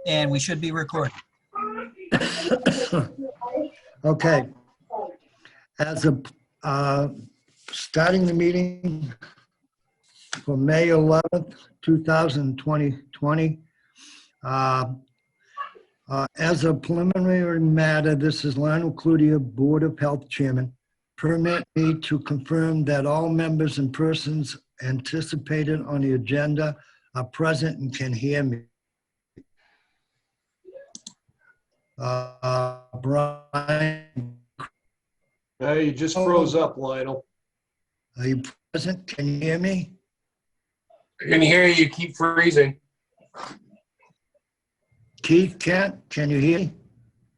And we should be recording. Okay. As of starting the meeting for May 11th, 2020, as a preliminary matter, this is Lionel Cloutier, Board of Health Chairman. Permit me to confirm that all members and persons anticipated on the agenda are present and can hear me. Brian, Hey, you just froze up, Lionel. are you present? Can you hear me? I can hear you. Keep freezing. Keith, Kent, can you hear me?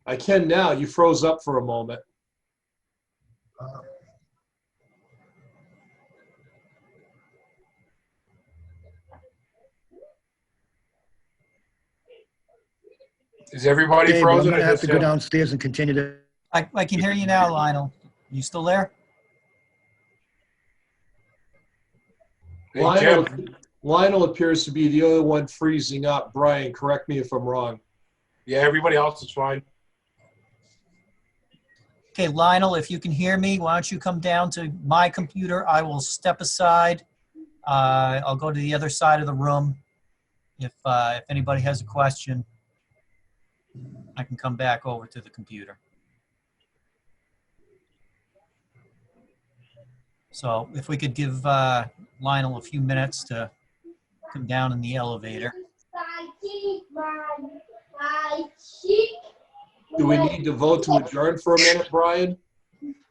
I can now. You froze up for a moment. Is everybody Okay, frozen? I'm gonna or have just to go him? downstairs and continue to. I can hear you now, Lionel. You still there? Hey, Lionel, Jim. Lionel appears to be the other one freezing up. Brian, correct me if I'm wrong. Yeah, everybody else is fine. Okay, Lionel, if you can hear me, why don't you come down to my computer? I will step aside. I'll go to the other side of the room. If anybody has a question, I can come back over to the computer. So if we could give Lionel a few minutes to come down in the elevator. Do we need to vote to adjourn for a minute, Brian?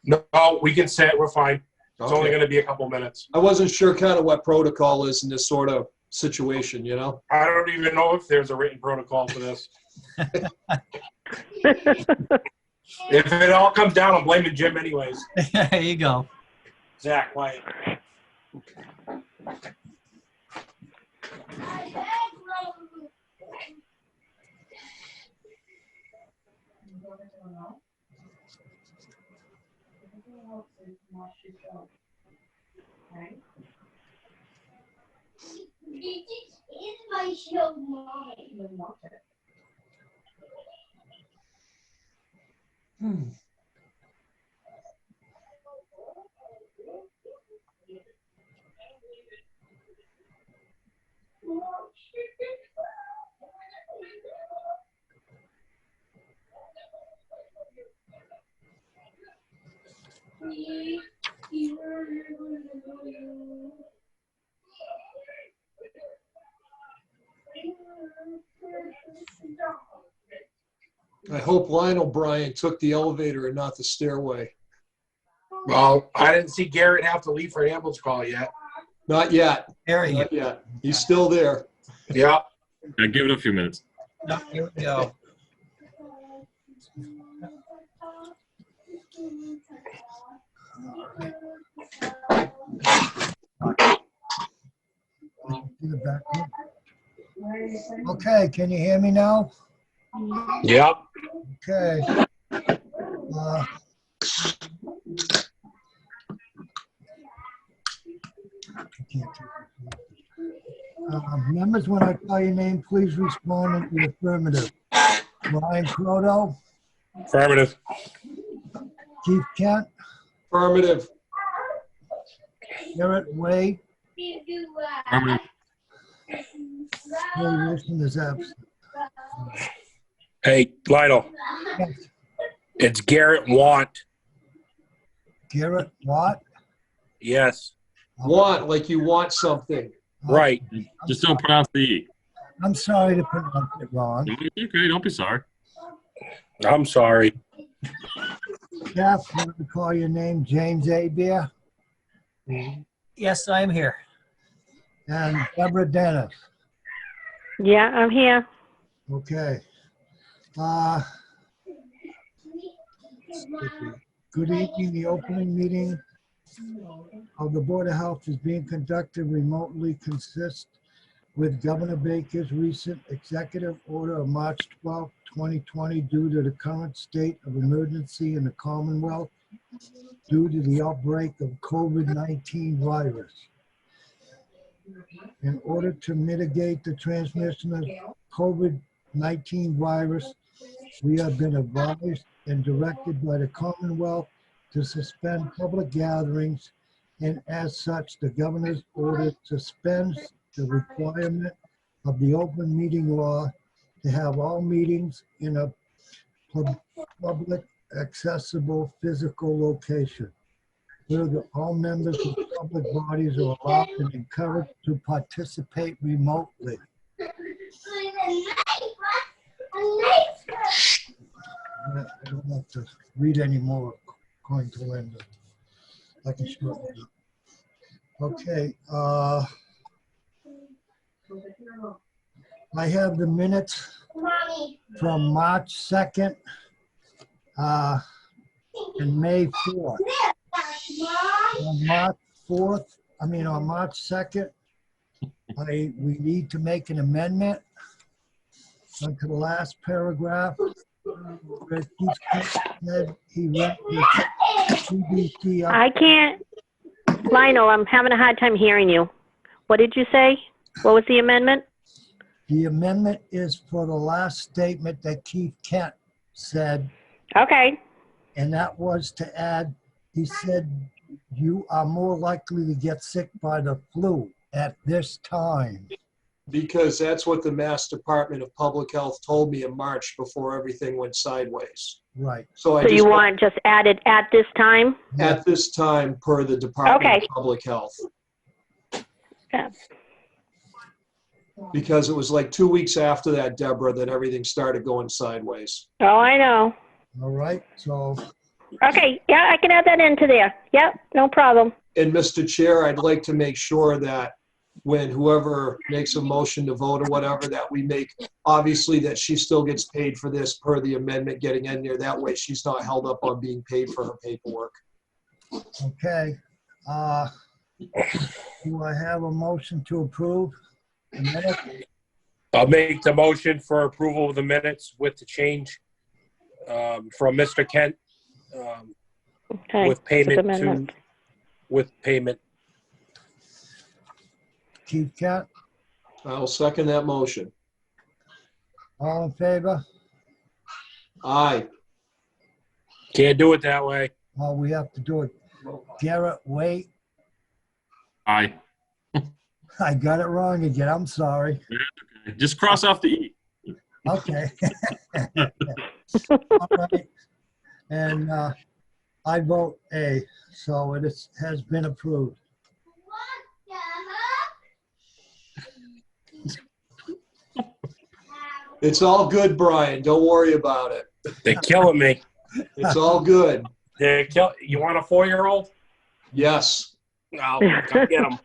No, we can sit. We're fine. It's only Okay. going to be a couple minutes. I wasn't sure kind of what protocol is in this sort of situation, you know? I don't even know if there's a written protocol for this. If it all comes down, I'm blaming Jim anyways. There you go. Zach, Wyatt. I hope Lionel Brian took the elevator and not the stairway. Well, I didn't see Garrett have to leave for an ambulance call yet. Not yet. There you Not yet. He's still there. Yeah. Yeah, give it a few minutes. go. Here we go. Okay, can you hear me now? Yeah. Okay. Members, when I call your name, please respond in the affirmative. Brian Croto, Affirmative. Keith Kent, Affirmative. Garrett Way, Affirmative. Bill Wilson is absent. Hey, Lionel. Yes. It's Garrett Want. Garrett Watt. Yes. Want, like you want something. Right. Just don't pronounce the E. I'm sorry to pronounce it wrong. Okay, don't be sorry. I'm sorry. Jeff, when I call your name, James A. Beer, Yes, I'm here. and Deborah Dennis. Yeah, I'm here. Okay. Good evening. The opening meeting of the Board of Health is being conducted remotely, consist with Governor Baker's recent executive order of March 12, 2020, due to the current state of emergency in the Commonwealth due to the outbreak of COVID-19 virus. In order to mitigate the transmission of COVID-19 COVID-19 virus, we have been advised and directed by the Commonwealth to suspend public gatherings, and as such, the governor's order suspends the requirement of the open meeting law to have all meetings in a public accessible physical location. Further, all members of public bodies are allowed and encouraged to participate remotely. I don't have to read any more according to Linda. I can shorten it up. Okay, I have the minutes from March 2nd and May 4th. On March 2nd, we need to make an amendment onto the last paragraph. Where Keith said he went with CBC up. I can't. Lionel, I'm having a hard time hearing you. What did you say? What was the amendment? The amendment is for the last statement that Keith Kent said, Okay. and that was to add, he said, you are more likely to get sick by the flu at this time. Because that's what the Mass Department of Public Health told me in March before everything went sideways. Right. So I So just you want just added at this time? at this time per the Department Okay. of Public Health. Yeah. Because it was like 2 weeks after that, Deborah, that everything started going sideways. Oh, I know. All right, so Okay. Yeah, I can add that into there. Yep, no problem. And Mr. Chair, I'd like to make sure that when whoever makes a motion to vote or whatever, that we make, obviously, that she still gets paid for this per the amendment getting in there. That way she's not held up on being paid for her paperwork. okay. Do I have a motion to approve the minute? I'll make the motion for approval of the minutes with the change from Mr. Kent Okay. with payment amendment. with payment. Keith Kent, I'll second that motion. all in favor? Aye. Can't do it that way. Oh, we have to do it. Garrett, wait. Aye. I got it wrong again. I'm sorry. Just cross off the E. Okay. All right. And I vote A, so it has been approved. It's all good, Brian. Don't worry about it. They're killing me. It's all good. You want a 4-year-old? Yes. I'll come get him.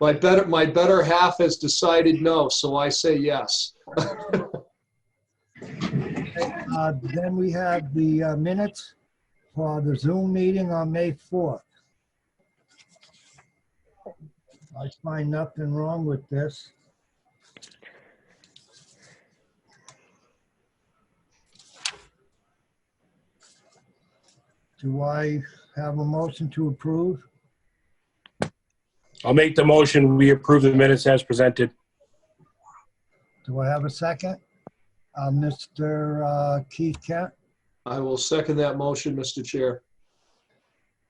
My better half has decided no, so I say yes. Then we have the minutes for the Zoom meeting on May 4th. I find nothing wrong with this. Do I have a motion to approve? I'll make the motion. We approve the minutes as presented. Do I have a second? Mr. Keith Kent, I will second that motion, Mr. Chair.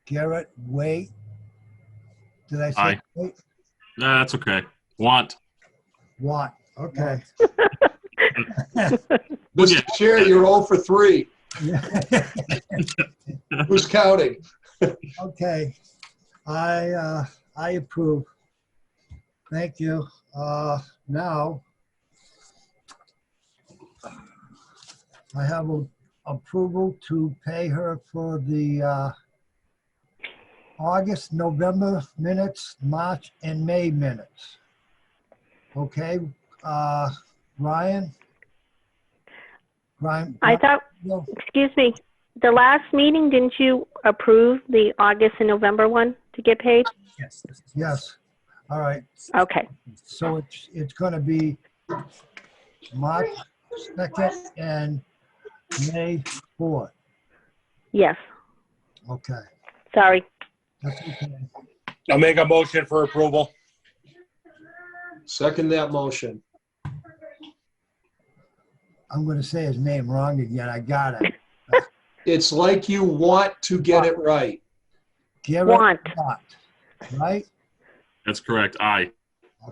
Garrett, wait. Did I say Aye. wait? Nah, that's okay. Want. Watt, okay. Mr. Chair, you're 0 for 3. Who's counting? Okay, I approve. Thank you. Now, I have approval to pay her for the August, November minutes, March, and May minutes. Okay, Ryan? I thought, No. excuse me, the last meeting, didn't you approve the August and November one to get paid? Yes, all right. Okay. So it's going to be March 2nd and May 4th. Yes. Okay, Sorry. that's okay. I'll make a motion for approval. Second that motion. I'm going to say his name wrong again. I got it. It's like you want to get it right. Garrett Want. Watt, right? That's correct. Aye.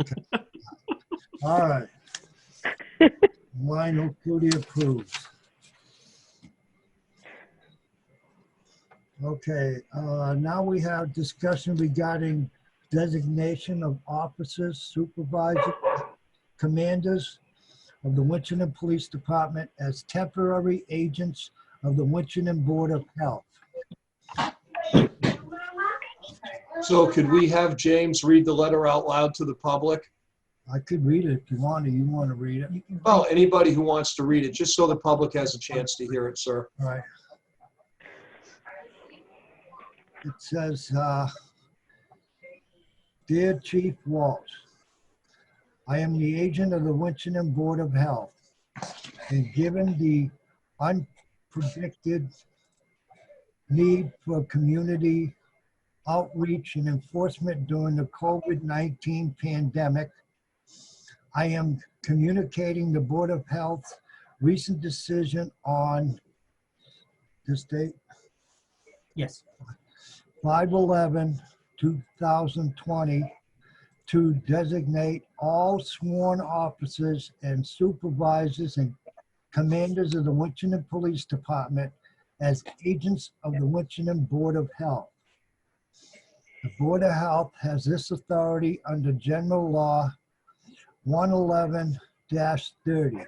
Okay. All right. Lionel Cooley approves. Okay, now we have discussion regarding designation of officers, supervisors, commanders of the Winchendon Police Department as temporary agents of the Winchendon Board of Health. So could we have James read the letter out loud to the public? I could read it if you want to. You want to read it? Well, anybody who wants to read it, just so the public has a chance to hear it, sir. All right. It says, Dear Chief Walsh, I am the agent of the Winchendon Board of Health, and given the unpredicted need for community outreach and enforcement during the COVID-19 pandemic, I am communicating the Board of Health's recent decision on this date, Yes. 5/11/2020, to designate all sworn officers and supervisors and commanders of the Winchendon Police Department as agents of the Winchendon Board of Health. The Board of Health has this authority under General Law 111-30.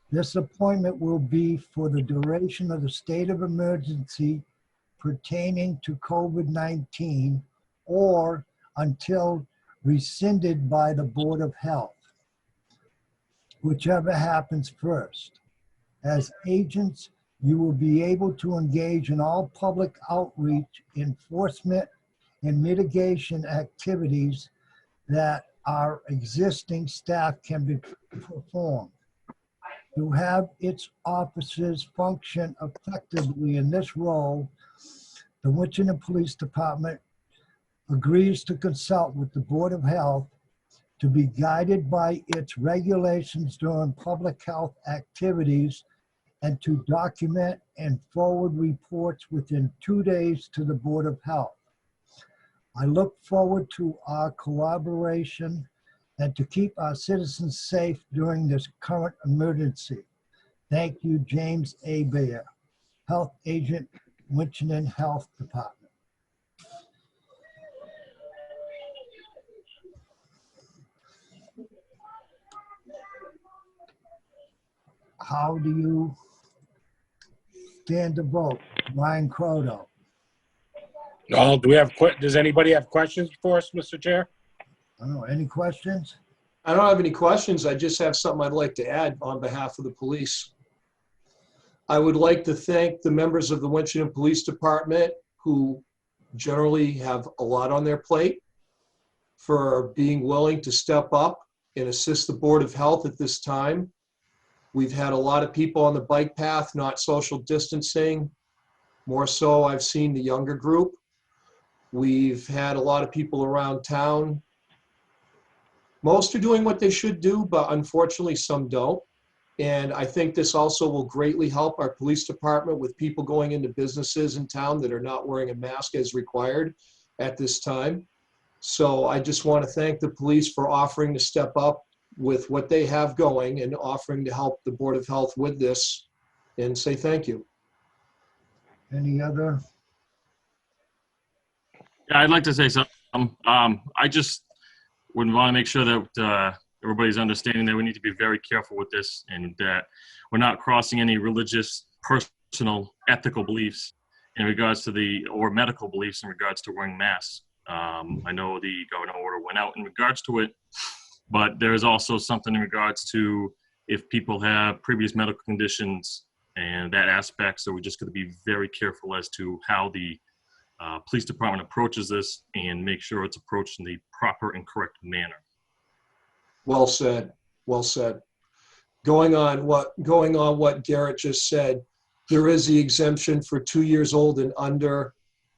This appointment will be for the duration of the state of emergency pertaining to COVID-19 or until rescinded by the Board of Health, whichever happens first. As agents, you will be able to engage in all public outreach, enforcement, and mitigation activities that our existing staff can be performed. To have its officers function effectively in this role, the Winchendon Police Department agrees to consult with the Board of Health to be guided by its regulations during public health activities and to document and forward reports within 2 days to the Board of Health. I look forward to our collaboration and to keep our citizens safe during this current emergency. Thank you, James A. Baer, Health Agent, Winchendon Health Department. How do you stand to vote? Ryan Croto. Does anybody have questions for us, Mr. Chair? I don't know, any questions? I don't have any questions. I just have something I'd like to add on behalf of the police. I would like to thank the members of the Winchendon Police Department who generally have a lot on their plate for being willing to step up and assist the Board of Health at this time. We've had a lot of people on the bike path, not social distancing. More so, I've seen the younger group. We've had a lot of people around town. Most are doing what they should do, but unfortunately some don't. And I think this also will greatly help our police department with people going into businesses in town that are not wearing a mask as required at this time. So I just want to thank the police for offering to step up with what they have going and offering to help the Board of Health with this and say thank you. Any other? Yeah, I'd like to say something. I just would want to make sure that everybody's understanding that we need to be very careful with this and that we're not crossing any religious, personal, ethical beliefs in regards to or medical beliefs in regards to wearing masks. I know the governor order went out in regards to it, but there's also something in regards to if people have previous medical conditions and that aspect. So we're just going to be very careful as to how the police department approaches this and make sure it's approached in the proper and correct manner. Well said. Well said. Going on what Garrett just said, there is the exemption for 2 years old and under.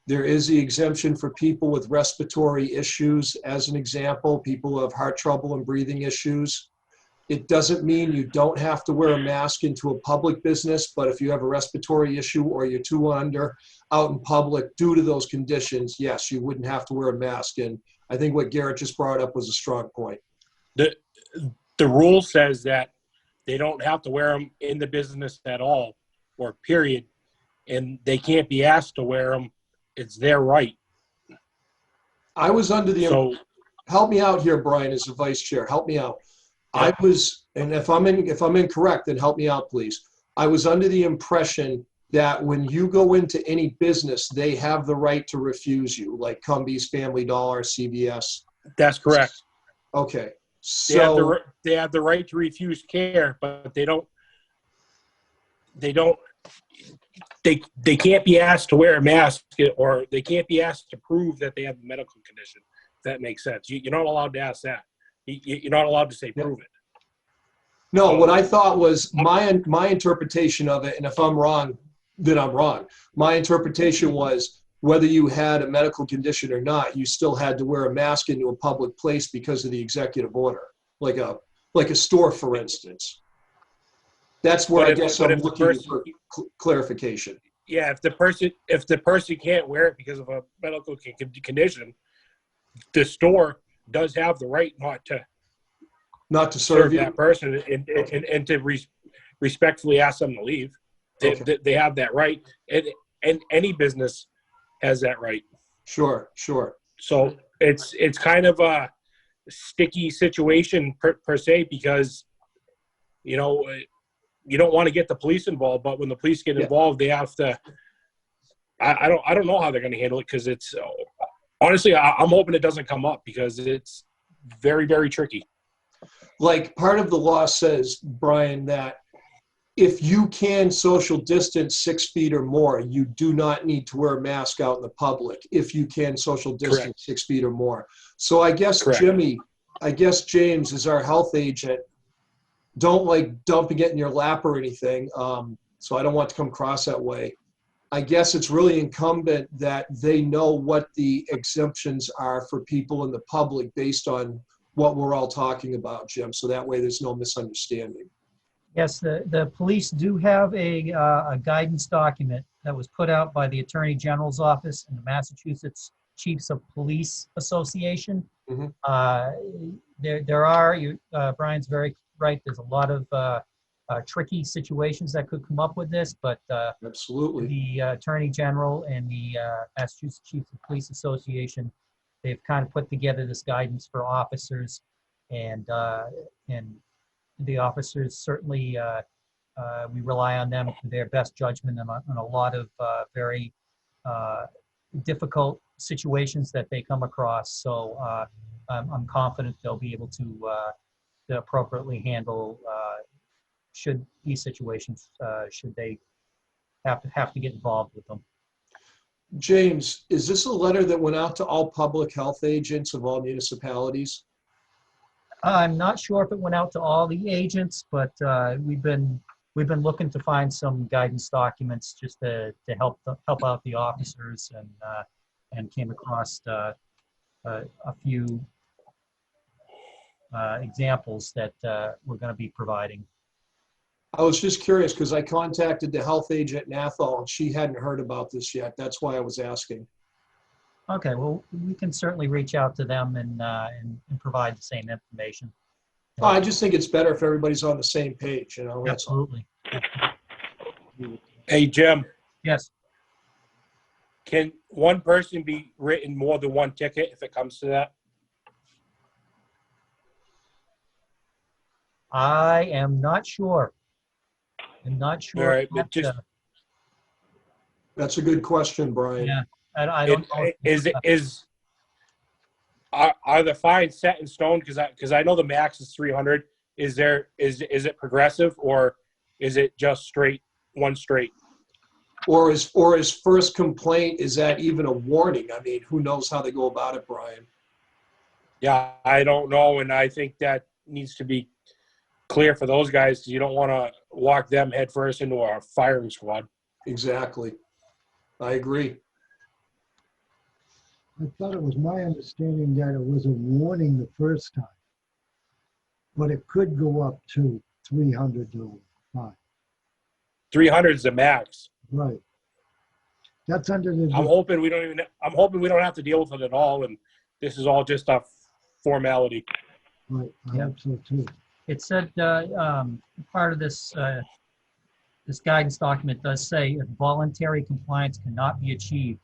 There is the exemption for people with respiratory issues. As an example, people who have heart trouble and breathing issues. It doesn't mean you don't have to wear a mask into a public business, but if you have a respiratory issue or you're too under out in public due to those conditions, yes, you wouldn't have to wear a mask. And I think what Garrett just brought up was a strong point. The rule says that they don't have to wear them in the business at all, or period, and they can't be asked to wear them. It's their right. I was under the So help me out here, Brian, as the vice chair. Help me out. Yeah. I was, and if I'm incorrect, then help me out, please. I was under the impression that when you go into any business, they have the right to refuse you, like Cumbies, Family Dollar, CVS. that's correct. Okay, They have the right to refuse care, but they can't be asked to wear a mask, or they can't be asked to prove that they have a medical condition. If that makes sense. You're not allowed to ask that. You're not allowed to say prove it. no, what I thought was my interpretation of it, and if I'm wrong, then I'm wrong. My interpretation was whether you had a medical condition or not, you still had to wear a mask into a public place because of the executive order, like a store, for instance. That's where I'm looking for clarification. Yeah, if the person can't wear it because of a medical condition, the store does have the right not to serve that person and to respectfully ask them to leave. They have that right, and any business has that right. Sure. So it's kind of a sticky situation per se, because you don't want to get the police involved, but when the police get involved, they have to. I don't know how they're going to handle it, because it's honestly I'm hoping it doesn't come up, because it's very, very tricky. Like, part of the law says, Brian, that if you can social distance 6 feet or more, you do not need to wear a mask out in the public if you can social distance Correct. 6 feet or more. So I guess Correct. James is our health agent. Don't like dumping it in your lap or anything. So I don't want to come across that way. I guess it's really incumbent that they know what the exemptions are for people in the public based on what we're all talking about, Jim. So that way there's no misunderstanding. Yes, the police do have a guidance document that was put out by the Attorney General's office and the Massachusetts Chiefs of Police Association. Mhm. There are, Brian's very right, there's a lot of tricky situations that could come up with this, but Absolutely. the Attorney General and the Massachusetts Chiefs of Police Association, they've kind of put together this guidance for officers, and the officers certainly, we rely on them for their best judgment on a lot of very difficult situations that they come across. So I'm confident they'll be able to appropriately handle should these situations, should they have to get involved with them. James, is this a letter that went out to all public health agents of all municipalities? I'm not sure if it went out to all the agents, but we've been looking to find some guidance documents just to help out the officers, and came across a few examples that we're going to be providing. I was just curious because I contacted the health agent in Athol and she hadn't heard about this yet. That's why I was asking. Okay, well, we can certainly reach out to them and provide the same information. Oh, I just think it's better if everybody's on the same page, you know. That's all. Absolutely. Hey, Jim, Yes. can one person be written more than one ticket if it comes to that? I am not sure. I'm not sure. All right, but just That's a good question, Brian. Yeah, I don't know. Are the fines set in stone? Because I know the max is 300. Is it progressive, or is it just one straight? Or his first complaint, is that even a warning? I mean, who knows how they go about it, Brian? Yeah, I don't know, and I think that needs to be clear for those guys, because you don't want to walk them headfirst into a firing squad. Exactly. I agree. I thought it was my understanding that it was a warning the first time. but it could go up to 300 to fine. 300 is the max. Right. That's under the. I'm hoping we don't have to deal with it at all, and this is all just a formality. Right, I Yeah. hope so too. It said, part of this, this guidance document does say if voluntary compliance cannot be achieved,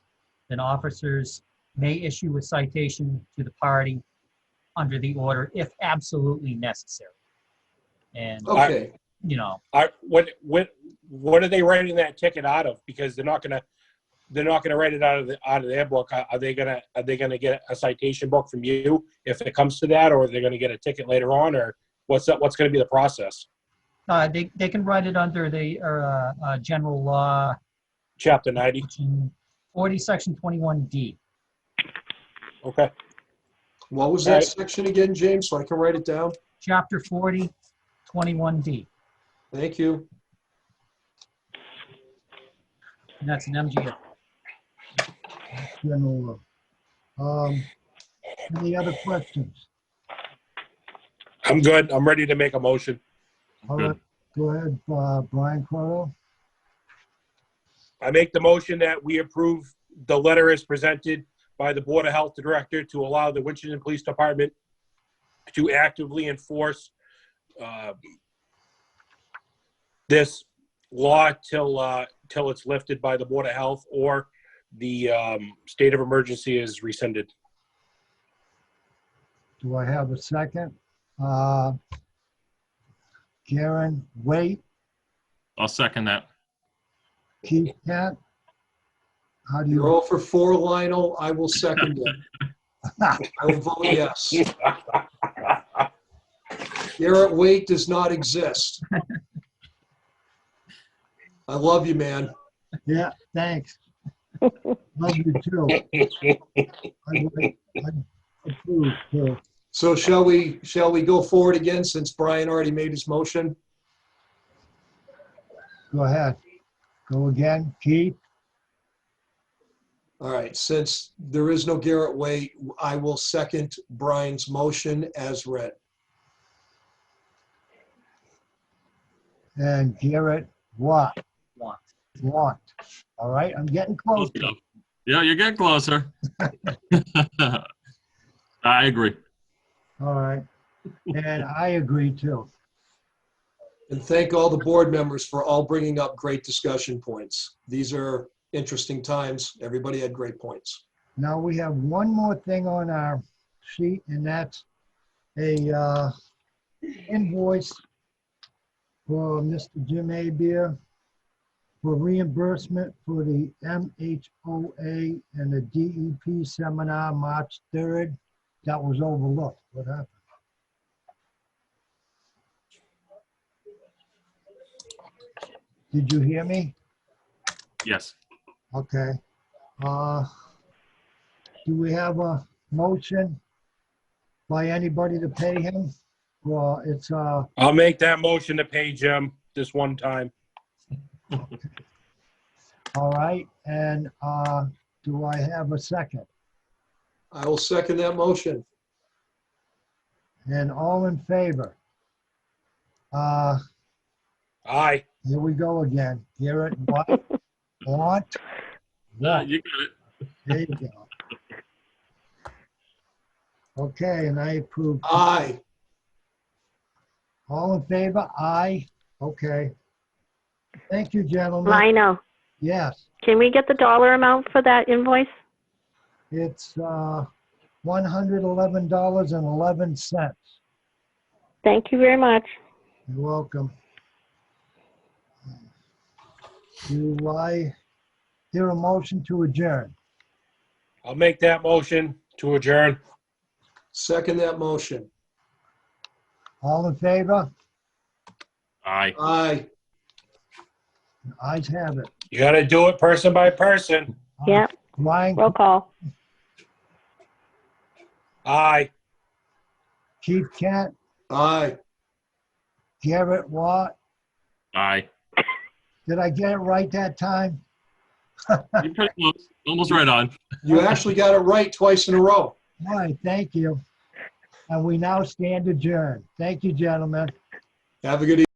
then officers may issue a citation to the party under the order if absolutely necessary. And, Okay, you know, What are they writing that ticket out of? Because they're not gonna write it out of their book. Are they gonna get a citation book from you if it comes to that, or are they gonna get a ticket later on, or what's gonna be the process? they can write it under the general law, Chapter 90. section 40, section 21D. Okay. what was that section again, James, so I can write it down? Chapter 40, 21D. Thank you. And that's an MGL. General law. Any other questions? I'm good. I'm ready to make a motion. All Good. right, go ahead, Brian Cordo. I make the motion that we approve the letter as presented by the Board of Health Director to allow the Winchton Police Department to actively enforce this law till it's lifted by the Board of Health or the state of emergency is rescinded. Do I have a second? Karen, wait, I'll second that. Keith, Kent? How do You're you? all for 4, Lionel. I will second it. I will vote yes. Garrett Waite does not exist. I love you, man. Yeah, thanks. Love you too. I approve too. So shall we go forward again since Brian already made his motion? Go ahead. Go again, Keith. All right, since there is no Garrett Waite, I will second Brian's motion as read. And Garrett, what? Want. Want. All right, I'm getting close. Yeah, you're getting closer. I agree. All right. And I agree too. And thank all the board members for all bringing up great discussion points. These are interesting times. Everybody had great points. Now we have one more thing on our sheet, and that's a invoice for Mr. Jim Abier for reimbursement for the MHOA and the DEP seminar March 3rd. That was overlooked. What happened? Did you hear me? Yes. Okay. Do we have a motion by anybody to pay him? Well, it's, I'll make that motion to pay Jim this one time. all right. And do I have a second? I will second that motion. And all in favor? Aye. Here we go again. Garrett, what? Want? You got it. There you go. Okay, and I approve. Aye. All in favor? Aye. Okay. Thank you, gentlemen. Lionel, Yes, can we get the dollar amount for that invoice? it's $111.11. Thank you very much. You're welcome. Do I hear a motion to adjourn? I'll make that motion to adjourn. Second that motion. All in favor? Aye. Aye. Ayes have it. You got to do it person by person. Yep, Ryan, roll call. Aye. Keith Kent, Aye. Garrett Watt. Aye. Did I get it right that time? You're pretty close. Almost right on. You actually got it right twice in a row. All right, thank you. And we now stand adjourned. Thank you, gentlemen. Have a good evening.